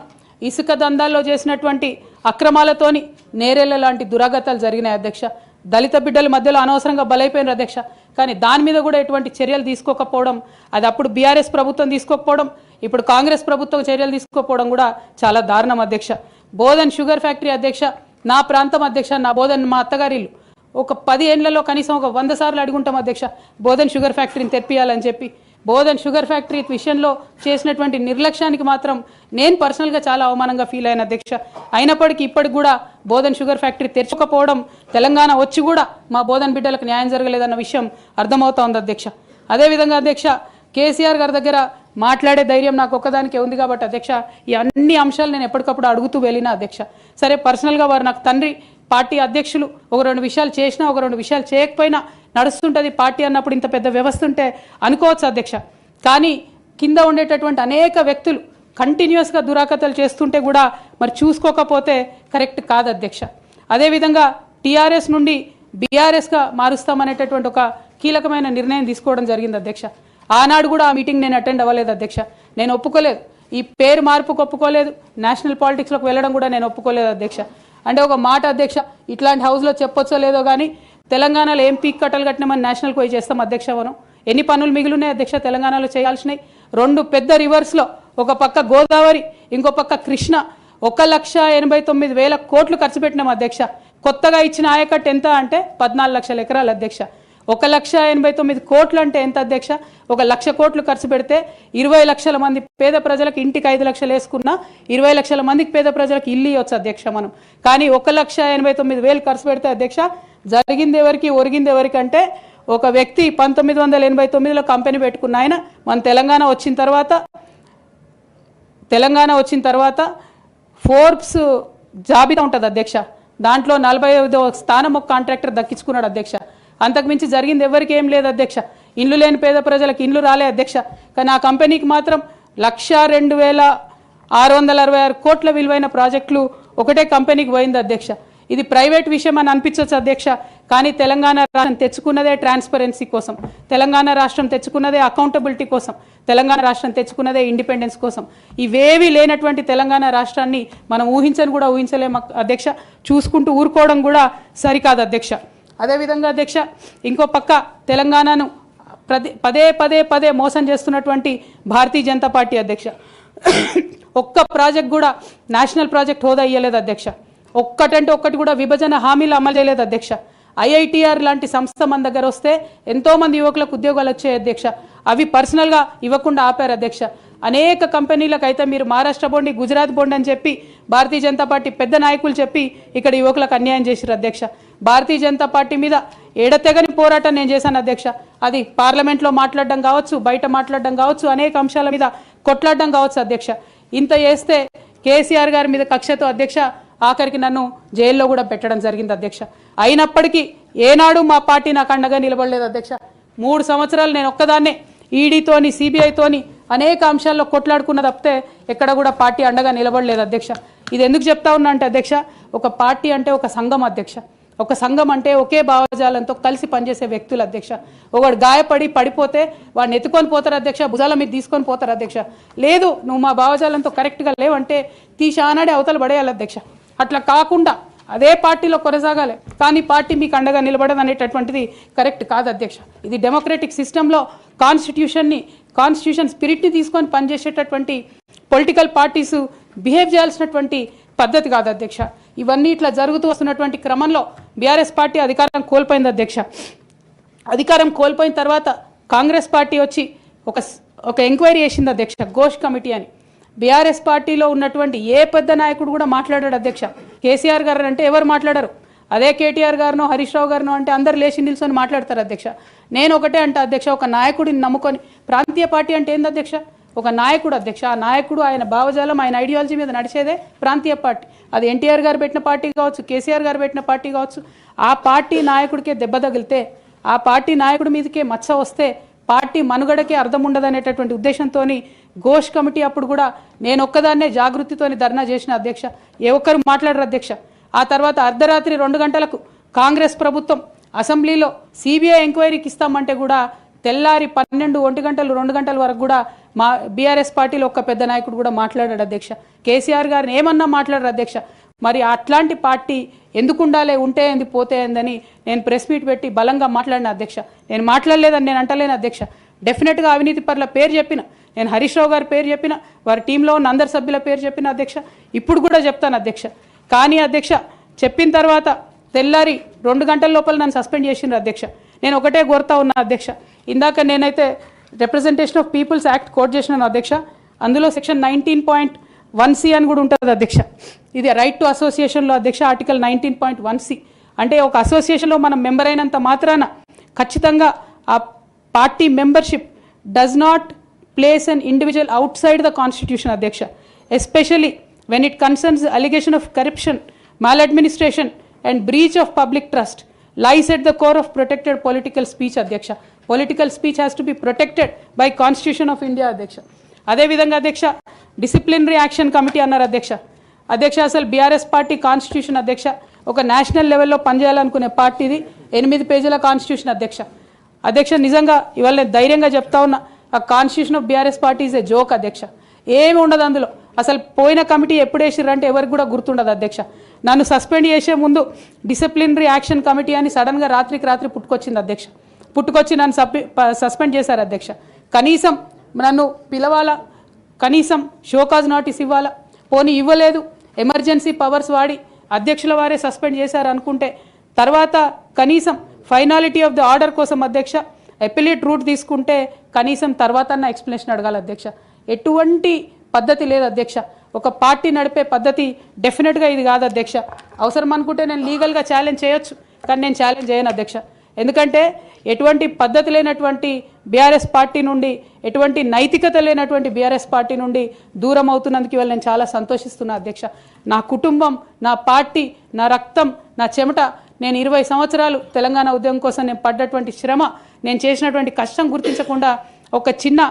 ఇసుక దందాల్లో చేసినటువంటి అక్రమాలతోని నేరేళ్ల లాంటి దురాగతాలు జరిగినాయి అధ్యక్ష. దళిత బిడ్డల మధ్యలో అనవసరంగా బలైపోయినారు అధ్యక్ష. కానీ దాని మీద కూడా ఎటువంటి చర్యలు తీసుకోకపోవడం, అది అప్పుడు బీఆర్ఎస్ ప్రభుత్వం తీసుకోకపోవడం, ఇప్పుడు కాంగ్రెస్ ప్రభుత్వం చర్యలు తీసుకోకపోవడం కూడా చాలా దారుణం అధ్యక్ష. బోధన్ షుగర్ ఫ్యాక్టరీ అధ్యక్ష, నా ప్రాంతం అధ్యక్ష, నా బోధన్ మా అత్తగారిల్లు. ఒక 10 ఏళ్లలో కనీసం ఒక 100 సార్లు అడుగుంటాం అధ్యక్ష బోధన్ షుగర్ ఫ్యాక్టరీని తెప్పియాలని చెప్పి. బోధన్ షుగర్ ఫ్యాక్టరీ విషయంలో చేసినటువంటి నిర్లక్ష్యానికి మాత్రం నేను పర్సనల్గా చాలా అవమానంగా ఫీల్ అయిన అధ్యక్ష. అయినప్పటికీ ఇప్పటికి కూడా బోధన్ షుగర్ ఫ్యాక్టరీ తెరచకపోవడం, తెలంగాణ వచ్చి కూడా మా బోధన్ బిడ్డలకు న్యాయం జరగలేదన్న విషయం అర్థమవుతోంది అధ్యక్ష. అదేవిధంగా అధ్యక్ష, కేసీఆర్ గారి దగ్గర మాట్లాడే ధైర్యం నాకు ఒక్కదానికే ఉంది కాబట్టి అధ్యక్ష, ఈ అన్ని అంశాలు నేను ఎప్పటికప్పుడు అడుగుతూ వెళ్ళినా అధ్యక్ష. సరే, పర్సనల్గా వారు నాకు తండ్రి, పార్టీ అధ్యక్షులు, ఒక 2 విషయాలు చేసినా ఒక 2 విషయాలు చేయకపోయినా నడుస్తుంటుంది పార్టీ అన్నప్పుడు, ఇంత పెద్ద వ్యవస్థ ఉంటే అనుకోవచ్చు అధ్యక్ష. కానీ కింద ఉండేటటువంటి అనేక వ్యక్తులు కంటిన్యూస్గా దురాకతలు చేస్తుంటే కూడా మరి చూసుకోకపోతే కరెక్ట్ కాదు అధ్యక్ష. అదేవిధంగా టీఆర్ఎస్ నుండి బీఆర్ఎస్గా మారుస్తామనేటటువంటి ఒక కీలకమైన నిర్ణయం తీసుకోవడం జరిగింది అధ్యక్ష. ఆనాడు కూడా ఆ మీటింగ్ నేను అటెండ్ అవ్వలేదు అధ్యక్ష. నేను ఒప్పుకోలేదు, ఈ పేరు మార్పుకు ఒప్పుకోలేదు, నేషనల్ పాలిటిక్స్లోకి వెళ్ళడం కూడా నేను ఒప్పుకోలేదు అధ్యక్ష. అంటే ఒక మాట అధ్యక్ష, ఇట్లాంటి హౌస్లో చెప్పొచ్చో లేదో కానీ తెలంగాణలో ఏం పీక్ కట్టలు కట్టినామని నేషనల్కి పోయి చేస్తాం అధ్యక్ష. మనం ఎన్ని పనులు మిగిలినాయి అధ్యక్ష తెలంగాణలో చేయాల్సినాయి? 2 పెద్ద రివర్స్లో, ఒక పక్క గోదావరి, ఇంకో పక్క కృష్ణ, 1,89,000 కోట్లు ఖర్చు పెట్టినాం అధ్యక్ష. కొత్తగా ఇచ్చిన ఆయకట్టు ఎంత అంటే 14 లక్షల ఎకరాలు అధ్యక్ష. 1,89,000 కోట్లు అంటే ఎంత అధ్యక్ష? 1,00,000 కోట్లు ఖర్చు పెడితే 20 లక్షల మంది పేద ప్రజలకు ఇంటికి 5 లక్షలు వేసుకున్నా 20 లక్షల మందికి పేద ప్రజలకు ఇల్లు ఇవ్వచ్చు అధ్యక్ష మనం. కానీ 1,89,000 ఖర్చు పెడితే అధ్యక్ష జరిగింది ఎవరికి, ఒరిగింది ఎవరికి అంటే, ఒక వ్యక్తి 1989లో కంపెనీ పెట్టుకున్న ఆయన మన తెలంగాణ వచ్చిన తర్వాత ఫోర్బ్స్ జాబితా ఉంటుంది అధ్యక్ష. దాంట్లో 45వ స్థానం ఒక కాంట్రాక్టర్ దక్కించుకున్నాడు అధ్యక్ష. అంతకుమించి జరిగింది ఎవరికి ఏం లేదు అధ్యక్ష. ఇండ్లు లేని పేద ప్రజలకు ఇండ్లు రాలే అధ్యక్ష. కానీ ఆ కంపెనీకి మాత్రం 1,02,666 కోట్ల విలువైన ప్రాజెక్టులు ఒకటే కంపెనీకి పోయింది అధ్యక్ష. ఇది ప్రైవేట్ విషయం అని అనిపించవచ్చు అధ్యక్ష. కానీ తెలంగాణ రాష్ట్రం తెచ్చుకున్నదే ట్రాన్స్పరెన్సీ కోసం, తెలంగాణ రాష్ట్రం తెచ్చుకున్నదే అకౌంటబిలిటీ కోసం, తెలంగాణ రాష్ట్రం తెచ్చుకున్నదే ఇండిపెండెన్స్ కోసం. ఇవేవి లేనటువంటి తెలంగాణ రాష్ట్రాన్ని మనం ఊహించని కూడా ఊహించలేము అధ్యక్ష. చూసుకుంటూ ఊరుకోవడం కూడా సరికాదు అధ్యక్ష. అదేవిధంగా అధ్యక్ష, ఇంకో పక్క తెలంగాణను పదే మోసం చేస్తున్నటువంటి భారతీయ జనతా పార్టీ అధ్యక్ష, ఒక్క ప్రాజెక్ట్ కూడా నేషనల్ ప్రాజెక్ట్ హోదా ఇయ్యలేదు అధ్యక్ష. ఒక్కటంటే ఒక్కటి కూడా విభజన హామీలు అమలు చేయలేదు అధ్యక్ష. ఐఐటిఆర్ లాంటి సంస్థ మన దగ్గర వస్తే ఎంతోమంది యువకులకు ఉద్యోగాలు వచ్చాయి అధ్యక్ష. అవి పర్సనల్గా ఇవ్వకుండా ఆపారు అధ్యక్ష. అనేక కంపెనీలకు అయితే మీరు మహారాష్ట్ర బోండి, గుజరాత్ బోండి అని చెప్పి భారతీయ జనతా పార్టీ పెద్ద నాయకులు చెప్పి ఇక్కడ యువకులకు అన్యాయం చేశారు అధ్యక్ష. భారతీయ జనతా పార్టీ మీద ఎడతెగని పోరాటం నేను చేశాను అధ్యక్ష. అది పార్లమెంట్లో మాట్లాడడం కావచ్చు, బయట మాట్లాడడం కావచ్చు, అనేక అంశాల మీద కొట్లాడడం కావచ్చు అధ్యక్ష. ఇంత చేస్తే కేసీఆర్ గారి మీద కక్షతో అధ్యక్ష ఆఖరికి నన్ను జైల్లో కూడా పెట్టడం జరిగింది అధ్యక్ష. అయినప్పటికీ ఏనాడు మా పార్టీ నాకు అండగా నిలబడలేదు అధ్యక్ష. 3 సంవత్సరాలు నేను ఒక్కదాన్నే ఈడీతోని, సిబిఐతోని అనేక అంశాల్లో కొట్లాడుకున్న తప్పితే ఎక్కడ కూడా పార్టీ అండగా నిలబడలేదు అధ్యక్ష. ఇది ఎందుకు చెప్తా ఉన్నా అంటే అధ్యక్ష, ఒక పార్టీ అంటే ఒక సంఘం అధ్యక్ష. ఒక సంఘం అంటే ఒకే భావజాలంతో కలిసి పనిచేసే వ్యక్తులు అధ్యక్ష. ఒకడు గాయపడి పడిపోతే వాడిని ఎత్తుకొని పోతారు అధ్యక్ష, భుజాల మీద తీసుకొని పోతారు అధ్యక్ష. లేదు, నువ్వు మా భావజాలంతో కరెక్ట్గా లేవంటే తీసి ఆనాడే అవతల పడేయాలి అధ్యక్ష. అట్లా కాకుండా అదే పార్టీలో కొనసాగాలి, కానీ పార్టీ మీకు అండగా నిలబడదు అనేటటువంటిది కరెక్ట్ కాదు అధ్యక్ష. ఇది డెమోక్రటిక్ సిస్టంలో కాన్స్టిట్యూషన్ స్పిరిట్ని తీసుకొని పనిచేసేటటువంటి పొలిటికల్ పార్టీస్ బిహేవ్ చేయాల్సినటువంటి పద్ధతి కాదు అధ్యక్ష. ఇవన్నీ ఇట్లా జరుగుతూ వస్తున్నటువంటి క్రమంలో బీఆర్ఎస్ పార్టీ అధికారం కోల్పోయింది అధ్యక్ష. అధికారం కోల్పోయిన తర్వాత కాంగ్రెస్ పార్టీ వచ్చి ఒక ఎంక్వైరీ చేసింది అధ్యక్ష, ఘోష్ కమిటీ అని. బీఆర్ఎస్ పార్టీలో ఉన్నటువంటి ఏ పెద్ద నాయకుడు కూడా మాట్లాడాడు అధ్యక్ష. కేసీఆర్ గారు అంటే ఎవరు మాట్లాడరు, అదే కేటీఆర్ గారినో హరీష్ రావు గారినో అంటే అందరు లేచి నిల్చొని మాట్లాడతారు అధ్యక్ష. నేను ఒకటే అంటే అధ్యక్ష, ఒక నాయకుడిని నమ్ముకొని ప్రాంతీయ పార్టీ అంటే ఏంది అధ్యక్ష? ఒక నాయకుడు అధ్యక్ష. ఆ నాయకుడు ఆయన భావజాలం, ఆయన ఐడియాలజీ మీద నడిచేదే ప్రాంతీయ పార్టీ. అది ఎన్టీఆర్ గారు పెట్టిన పార్టీ కావచ్చు, కేసీఆర్ గారు పెట్టిన పార్టీ కావచ్చు. ఆ పార్టీ నాయకుడికే దెబ్బ తగిలితే, ఆ పార్టీ నాయకుడి మీదకే మచ్చ వస్తే పార్టీ మనుగడకే అర్థం ఉండదనేటటువంటి ఉద్దేశంతో ఘోష్ కమిటీ అప్పుడు కూడా నేను ఒక్కదాన్నే జాగృతితోని ధర్నా చేసిన అధ్యక్ష. ఏ ఒక్కరు మాట్లాడరు అధ్యక్ష. ఆ తర్వాత అర్ధరాత్రి 2 గంటలకు కాంగ్రెస్ ప్రభుత్వం అసెంబ్లీలో సిబిఐ ఎంక్వైరీకి ఇస్తామంటే కూడా తెల్లారి 12, 1 గంటలు 2 గంటల వరకు కూడా మా బీఆర్ఎస్ పార్టీలో ఒక్క పెద్ద నాయకుడు కూడా మాట్లాడాడు అధ్యక్ష. కేసీఆర్ గారిని ఏమన్నా మాట్లాడారు అధ్యక్ష. మరి అట్లాంటి పార్టీ ఎందుకు ఉండాలి, ఉంటే ఏంది పోతే ఏందని నేను ప్రెస్ మీట్ పెట్టి బలంగా మాట్లాడిన అధ్యక్ష. నేను మాట్లాడలేదని నేను అంటలేను అధ్యక్ష. డెఫినెట్గా అవినీతి పరుల పేరు చెప్పిన, నేను హరీష్ రావు గారి పేరు చెప్పిన, వారి టీంలో ఉన్న అందరి సభ్యుల పేరు చెప్పిన అధ్యక్ష. ఇప్పుడు కూడా చెప్తాను అధ్యక్ష. కానీ అధ్యక్ష చెప్పిన తర్వాత తెల్లారి 2 గంటల లోపల నన్ను సస్పెండ్ చేసిండ్రు అధ్యక్ష. నేను ఒకటే కోరుతా ఉన్నా అధ్యక్ష. ఇందాక నేనైతే representation of people's act quote చేసినాను అధ్యక్ష. అందులో సెక్షన్ 19.1C అని కూడా ఉంటుంది అధ్యక్ష. ఇది రైట్ టు అసోసియేషన్లో అధ్యక్ష ఆర్టికల్ 19.1C అంటే ఒక అసోసియేషన్లో మనం మెంబర్ అయినంత మాత్రాన ఖచ్చితంగా ఆ party membership does not place an individual outside the constitution అధ్యక్ష. Especially when it concerns the allegation of corruption, maladministration and breach of public trust lies at the core of protected political speech అధ్యక్ష. Political speech has to be protected by Constitution of India అధ్యక్ష. అదేవిధంగా అధ్యక్ష disciplinary action committee అన్నారు అధ్యక్ష. అధ్యక్ష అసలు BRS party constitution అధ్యక్ష ఒక నేషనల్ లెవెల్లో పనిచేయాలనుకునే పార్టీది 8 పేజీల కాన్స్టిట్యూషన్ అధ్యక్ష. అధ్యక్ష నిజంగా ఇవాళ నేను ధైర్యంగా చెప్తా ఉన్నా, ఆ constitution of BRS party is a joke అధ్యక్ష. ఏమి ఉండదు అందులో. అసలు పోయిన కమిటీ ఎప్పుడు వేసిర్రంటే ఎవరికి కూడా గుర్తుండదు అధ్యక్ష. నన్ను సస్పెండ్ చేసే ముందు డిసిప్లినరీ యాక్షన్ కమిటీ అని సడన్గా రాత్రికి రాత్రి పుట్టుకొచ్చింది అధ్యక్ష. పుట్టుకొచ్చి నన్ను సస్పెండ్ చేశారు అధ్యక్ష. కనీసం నన్ను పిలవాలా, కనీసం షోకాజ్ నోటీస్ ఇవ్వాలా, పోనీ ఇవ్వలేదు. ఎమర్జెన్సీ పవర్స్ వాడి అధ్యక్షుల వారే సస్పెండ్ చేశారు అనుకుంటే తర్వాత కనీసం ఫైనాలిటీ ఆఫ్ ద ఆర్డర్ కోసం అధ్యక్ష అపిలేట్ రూట్ తీసుకుంటే కనీసం తర్వాత ఎక్స్ప్లెనేషన్ అడగాలి అధ్యక్ష. ఎటువంటి పద్ధతి లేదు అధ్యక్ష. ఒక పార్టీ నడిపే పద్ధతి డెఫినెట్గా ఇది కాదు అధ్యక్ష. అవసరం అనుకుంటే నేను లీగల్గా ఛాలెంజ్ చేయొచ్చు, కానీ నేను ఛాలెంజ్ చేయను అధ్యక్ష. ఎందుకంటే ఎటువంటి పద్ధతి లేనటువంటి బీఆర్ఎస్ పార్టీ నుండి, ఎటువంటి నైతికత లేనటువంటి బీఆర్ఎస్ పార్టీ నుండి దూరం అవుతున్నందుకు ఇవాళ నేను చాలా సంతోషిస్తున్నా అధ్యక్ష. నా కుటుంబం, నా పార్టీ, నా రక్తం, నా చెమట, నేను 20 సంవత్సరాలు తెలంగాణ ఉద్యమం కోసం నేను పడ్డటువంటి శ్రమ, నేను చేసినటువంటి కష్టం గుర్తించకుండా ఒక చిన్న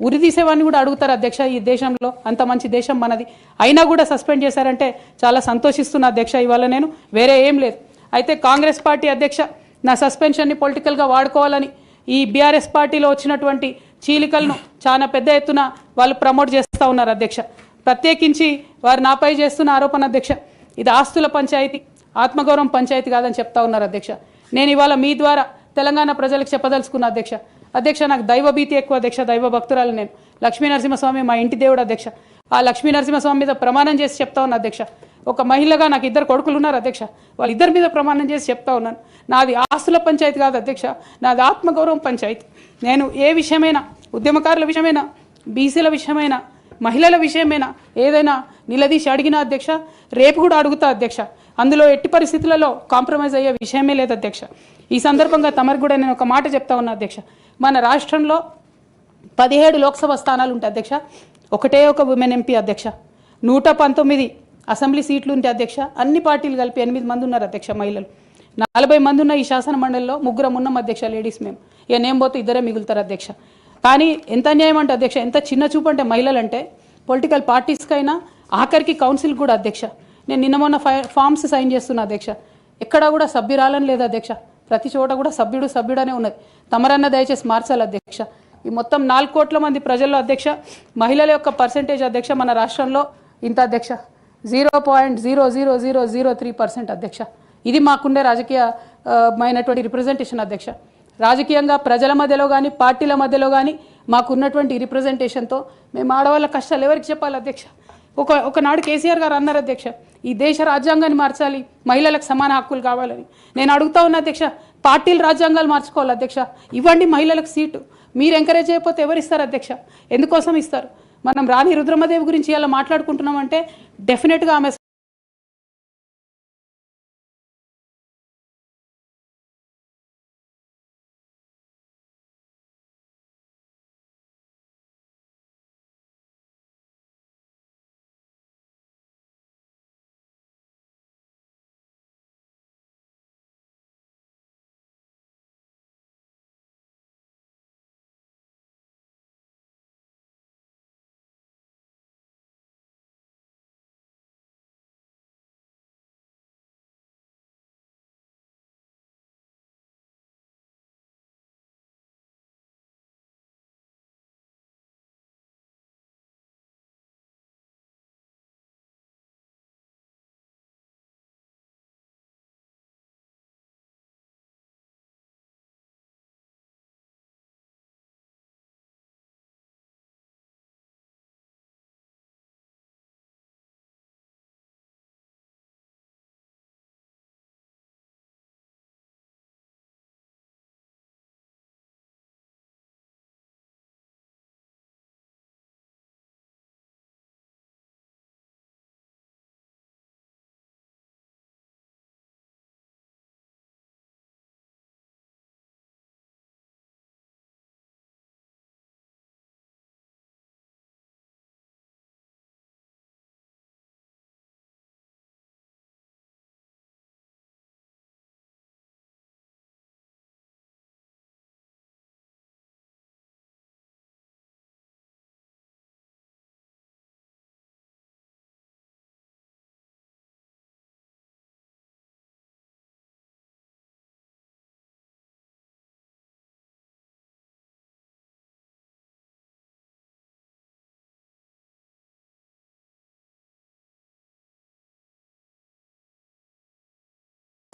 ఉరిదీసేవాన్ని కూడా అడుగుతారు అధ్యక్ష. ఈ దేశంలో అంత మంచి దేశం మనది, అయినా కూడా సస్పెండ్ చేశారంటే చాలా సంతోషిస్తున్నా అధ్యక్ష. ఇవాళ నేను వేరే ఏం లేదు. అయితే కాంగ్రెస్ పార్టీ అధ్యక్ష నా సస్పెన్షన్ని పొలిటికల్గా వాడుకోవాలని ఈ బీఆర్ఎస్ పార్టీలో వచ్చినటువంటి చీలికలను చాలా పెద్ద ఎత్తున వాళ్ళు ప్రమోట్ చేస్తూ ఉన్నారు అధ్యక్ష. ప్రత్యేకించి వారు నాపై చేస్తున్న ఆరోపణ అధ్యక్ష ఇది ఆస్తుల పంచాయతీ, ఆత్మగౌరవం పంచాయతీ కాదని చెప్తా ఉన్నారు అధ్యక్ష. నేను ఇవాళ మీ ద్వారా తెలంగాణ ప్రజలకు చెప్పదలుచుకున్న అధ్యక్ష. అధ్యక్ష నాకు దైవభీతి ఎక్కువ అధ్యక్ష, దైవ భక్తురాలు నేను. లక్ష్మీ నరసింహస్వామి మా ఇంటి దేవుడు అధ్యక్ష. ఆ లక్ష్మీ నరసింహస్వామి మీద ప్రమాణం చేసి చెప్తా ఉన్నా అధ్యక్ష. ఒక మహిళగా నాకు 2 కొడుకులు ఉన్నారు అధ్యక్ష. వాళ్ళిద్దరి మీద ప్రమాణం చేసి చెప్తా ఉన్నాను, నాది ఆస్తుల పంచాయతీ కాదు అధ్యక్ష, నాది ఆత్మగౌరవం పంచాయతీ. నేను ఏ విషయమైనా, ఉద్యమకారుల విషయమైనా, బీసీల విషయమైనా, మహిళల విషయమైనా ఏదైనా నిలదీసి అడిగినా అధ్యక్ష, రేపు కూడా అడుగుతా అధ్యక్ష. అందులో ఎట్టి పరిస్థితులలో కాంప్రమైజ్ అయ్యే విషయమే లేదు అధ్యక్ష. ఈ సందర్భంగా తమరికి కూడా నేను ఒక మాట చెప్తా ఉన్నా అధ్యక్ష. మన రాష్ట్రంలో 17 లోక్సభ స్థానాలు ఉంటాయి అధ్యక్ష, ఒకటే ఒక ఉమెన్ ఎంపీ అధ్యక్ష. 119 అసెంబ్లీ సీట్లు ఉంటాయి అధ్యక్ష. అన్ని పార్టీలు కలిపి 8 మంది ఉన్నారు అధ్యక్ష మహిళలు. 40 మంది ఉన్న ఈ శాసన మండలిలో 3 ఉన్నాం అధ్యక్ష లేడీస్. మేము ఇక నేను పోతే 2 మిగులుతారు అధ్యక్ష. కానీ ఎంత అన్యాయం అంటే అధ్యక్ష, ఎంత చిన్న చూపు అంటే మహిళలు అంటే పొలిటికల్ పార్టీస్కైనా ఆఖరికి కౌన్సిల్ కూడా అధ్యక్ష. నేను నిన్న మొన్న ఫామ్స్ సైన్ చేస్తున్నా అధ్యక్ష. ఎక్కడా కూడా సభ్యురాలని లేదు అధ్యక్ష. ప్రతి చోట కూడా సభ్యుడనే ఉన్నది. తమరన్న దయచేసి మార్చాలి అధ్యక్ష. ఈ మొత్తం 4 కోట్ల మంది ప్రజల్లో అధ్యక్ష మహిళల యొక్క పర్సెంటేజ్ అధ్యక్ష మన రాష్ట్రంలో ఇంత అధ్యక్ష 0.00003% అధ్యక్ష. ఇది మాకుండే రాజకీయమైనటువంటి రిప్రజెంటేషన్ అధ్యక్ష. రాజకీయంగా ప్రజల మధ్యలో కానీ పార్టీల మధ్యలో కానీ మాకున్నటువంటి రిప్రజెంటేషన్తో మేము ఆడవాళ్ళ కష్టాలు ఎవరికి చెప్పాలి అధ్యక్ష. ఒకనాడు కేసీఆర్ గారు అన్నారు అధ్యక్ష, ఈ దేశ రాజ్యాంగాన్ని మార్చాలి, మహిళలకు సమాన హక్కులు కావాలని. నేను అడుగుతా ఉన్నా అధ్యక్ష, పార్టీలు రాజ్యాంగాలు మార్చుకోవాలి అధ్యక్ష. ఇవ్వండి మహిళలకు సీటు. మీరు ఎంకరేజ్ చేయకపోతే ఎవరు ఇస్తారు అధ్యక్ష? ఎందుకోసం ఇస్తారు? మనం రాణి రుద్రమదేవి గురించి ఇలా మాట్లాడుకుంటున్నామంటే డెఫినెట్గా ఆమె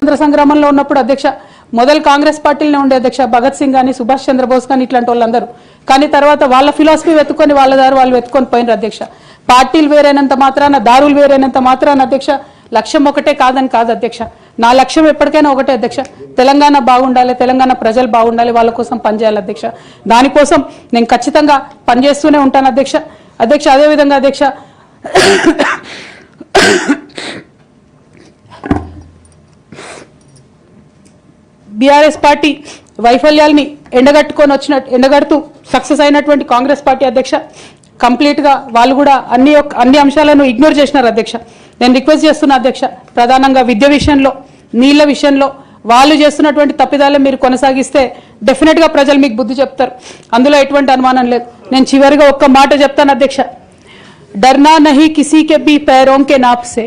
స్వాతంత్ర సంగ్రామంలో ఉన్నప్పుడు అధ్యక్ష మొదలు కాంగ్రెస్ పార్టీలోనే ఉండే అధ్యక్ష భగత్ సింగ్ కానీ సుభాష్ చంద్రబోస్ కానీ ఇట్లాంటి వాళ్ళందరూ. కానీ తర్వాత వాళ్ళ ఫిలాసఫీ వెతుక్కొని వాళ్ళ దారి వాళ్ళు వెతుక్కొని పోయినారు అధ్యక్ష. పార్టీలు వేరైనంత మాత్రాన, దారులు వేరైనంత మాత్రాన అధ్యక్ష లక్ష్యం ఒకటే కాదని కాదు అధ్యక్ష. నా లక్ష్యం ఎప్పటికైనా ఒకటే అధ్యక్ష, తెలంగాణ బాగుండాలి, తెలంగాణ ప్రజలు బాగుండాలి, వాళ్ళ కోసం పనిచేయాలి అధ్యక్ష. దానికోసం నేను ఖచ్చితంగా పనిచేస్తూనే ఉంటాను అధ్యక్ష. అధ్యక్ష అదేవిధంగా అధ్యక్ష బీఆర్ఎస్ పార్టీ వైఫల్యాల్ని ఎండగడుతూ సక్సెస్ అయినటువంటి కాంగ్రెస్ పార్టీ అధ్యక్ష కంప్లీట్గా వాళ్ళు కూడా అన్ని అంశాలను ఇగ్నోర్ చేసినారు అధ్యక్ష. నేను రిక్వెస్ట్ చేస్తున్నా అధ్యక్ష, ప్రధానంగా విద్య విషయంలో, నీళ్ల విషయంలో వాళ్ళు చేస్తున్నటువంటి తప్పిదాలను మీరు కొనసాగిస్తే డెఫినెట్గా ప్రజలు మీకు బుద్ధి చెప్తారు, అందులో ఎటువంటి అనుమానం లేదు. నేను చివరిగా ఒక్క మాట చెప్తాను అధ్యక్ష, डरना नहीं किसी के भी पैरों के नाप से,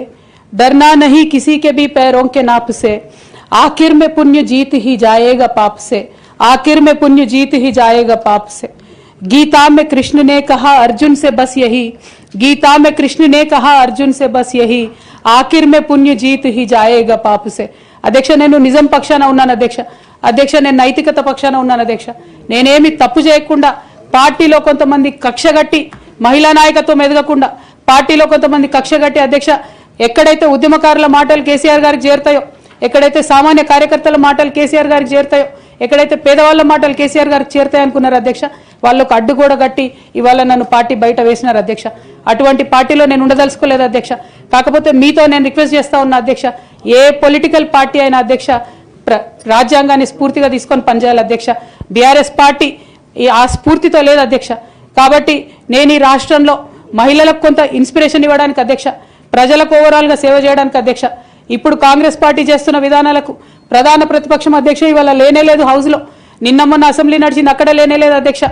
डरना नहीं किसी के भी पैरों के नाप से, आखिर में पुण्य जीत ही जाएगा पाप से, आखिर में पुण्य जीत ही जाएगा पाप से. गीता में कृष्ण ने कहा अर्जुन से बस यही, गीता में कृष्ण ने कहा अर्जुन से बस यही, आखिर में पुण्य जीत ही जाएगा पाप से. అధ్యక్ష నేను నిజం పక్షాన ఉన్నాను అధ్యక్ష. అధ్యక్ష నేను నైతికత పక్షాన ఉన్నాను అధ్యక్ష. నేనేమి తప్పు చేయకుండా పార్టీలో కొంతమంది కక్షగట్టి మహిళా నాయకత్వం ఎదగకుండా పార్టీలో కొంతమంది కక్షగట్టి అధ్యక్ష ఎక్కడైతే ఉద్యమకారుల మాటలు కేసీఆర్ గారికి చేరుతాయో, ఎక్కడైతే సామాన్య కార్యకర్తల మాటలు కేసీఆర్ గారికి చేరుతాయో, ఎక్కడైతే పేదవాళ్ళ మాటలు కేసీఆర్ గారికి చేరుతాయి అనుకున్నారు అధ్యక్ష, వాళ్ళకు అడ్డు కూడా కట్టి ఇవాళ నన్ను పార్టీ బయట వేసినారు అధ్యక్ష. అటువంటి పార్టీలో నేను ఉండదలుచుకోలేదు అధ్యక్ష. కాకపోతే మీతో నేను రిక్వెస్ట్ చేస్తా ఉన్నా అధ్యక్ష, ఏ పొలిటికల్ పార్టీ అయినా అధ్యక్ష రాజ్యాంగాన్ని స్ఫూర్తిగా తీసుకొని పనిచేయాలి అధ్యక్ష. బీఆర్ఎస్ పార్టీ ఆ స్ఫూర్తితో లేదు అధ్యక్ష. కాబట్టి నేను ఈ రాష్ట్రంలో మహిళలకు కొంత ఇన్స్పిరేషన్ ఇవ్వడానికి అధ్యక్ష, ప్రజలకు ఓవరాల్గా సేవ చేయడానికి అధ్యక్ష, ఇప్పుడు కాంగ్రెస్ పార్టీ చేస్తున్న విధానాలకు ప్రధాన ప్రతిపక్షం అధ్యక్ష ఇవాళ లేనేలేదు హౌస్లో, నిన్న మొన్న అసెంబ్లీ నడిచింది అక్కడ లేనేలేదు అధ్యక్ష.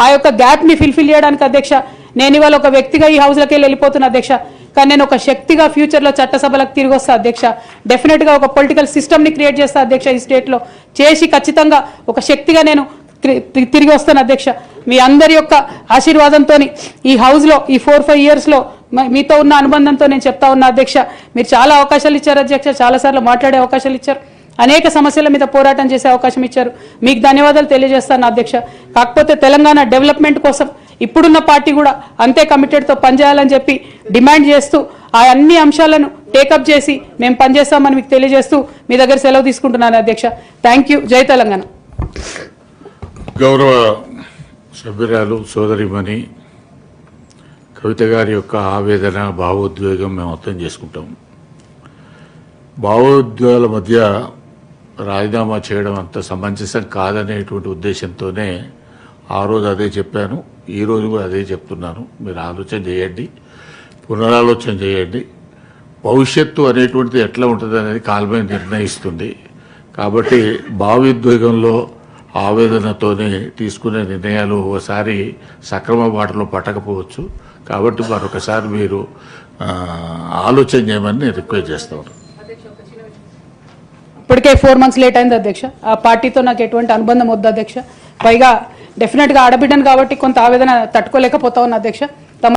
ఆ యొక్క గ్యాప్ని ఫిల్ఫిల్ చేయడానికి అధ్యక్ష నేను ఇవాళ ఒక వ్యక్తిగా ఈ హౌస్లోకి వెళ్ళిపోతున్నా అధ్యక్ష. కానీ నేను ఒక శక్తిగా ఫ్యూచర్లో చట్టసభలకు తిరిగి వస్తా అధ్యక్ష. డెఫినెట్గా ఒక పొలిటికల్ సిస్టమ్ని క్రియేట్ చేస్తా అధ్యక్ష ఈ స్టేట్లో, చేసి ఖచ్చితంగా ఒక శక్తిగా నేను తిరిగి వస్తాను అధ్యక్ష. మీ అందరి యొక్క ఆశీర్వాదంతో ఈ హౌస్లో ఈ 4-5 ఇయర్స్లో మీతో ఉన్న అనుబంధంతో నేను చెప్తా ఉన్నా అధ్యక్ష, మీరు చాలా అవకాశాలు ఇచ్చారు అధ్యక్ష, చాలాసార్లు మాట్లాడే అవకాశాలు ఇచ్చారు, అనేక సమస్యల మీద పోరాటం చేసే అవకాశం ఇచ్చారు, మీకు ధన్యవాదాలు తెలియజేస్తాను అధ్యక్ష. కాకపోతే తెలంగాణ డెవలప్మెంట్ కోసం ఇప్పుడున్న పార్టీ కూడా అంతే కమిటెడ్తో పనిచేయాలని చెప్పి డిమాండ్ చేస్తూ ఆ అన్ని అంశాలను టేకప్ చేసి మేము పనిచేస్తామని మీకు తెలియజేస్తూ మీ దగ్గర సెలవు తీసుకుంటున్నాను అధ్యక్ష. Thank you. జై తెలంగాణ. గౌరవ సభ్యురాలు సోదరిమణి కవిత గారి యొక్క ఆవేదన, భావోద్వేగం మేము అర్థం చేసుకుంటాం. భావోద్వేగాల మధ్య రాజీనామా చేయడం అంత సమంజసం కాదనేటువంటి ఉద్దేశంతోనే ఆ రోజు అదే చెప్పాను, ఈరోజు కూడా అదే చెప్తున్నాను. మీరు ఆలోచన చేయండి, పునరాలోచన చేయండి. భవిష్యత్తు అనేటువంటిది ఎట్లా ఉంటుంది అనేది కాలమే నిర్ణయిస్తుంది. కాబట్టి భావోద్వేగంలో ఆవేదనతోనే తీసుకునే నిర్ణయాలు ఒకసారి సక్రమ బాటలో పట్టకపోవచ్చు. కాబట్టి మరొకసారి మీరు ఆలోచన చేయమని నేను రిక్వెస్ట్ చేస్తాను. ఇప్పటికే 4 months లేట్ అయింది అధ్యక్ష. ఆ పార్టీతో నాకు ఎటువంటి అనుబంధం వద్దు అధ్యక్ష. పైగా డెఫినెట్గా ఆడబిడ్డను కాబట్టి కొంత ఆవేదన తట్టుకోలేకపోతా ఉన్నా అధ్యక్ష.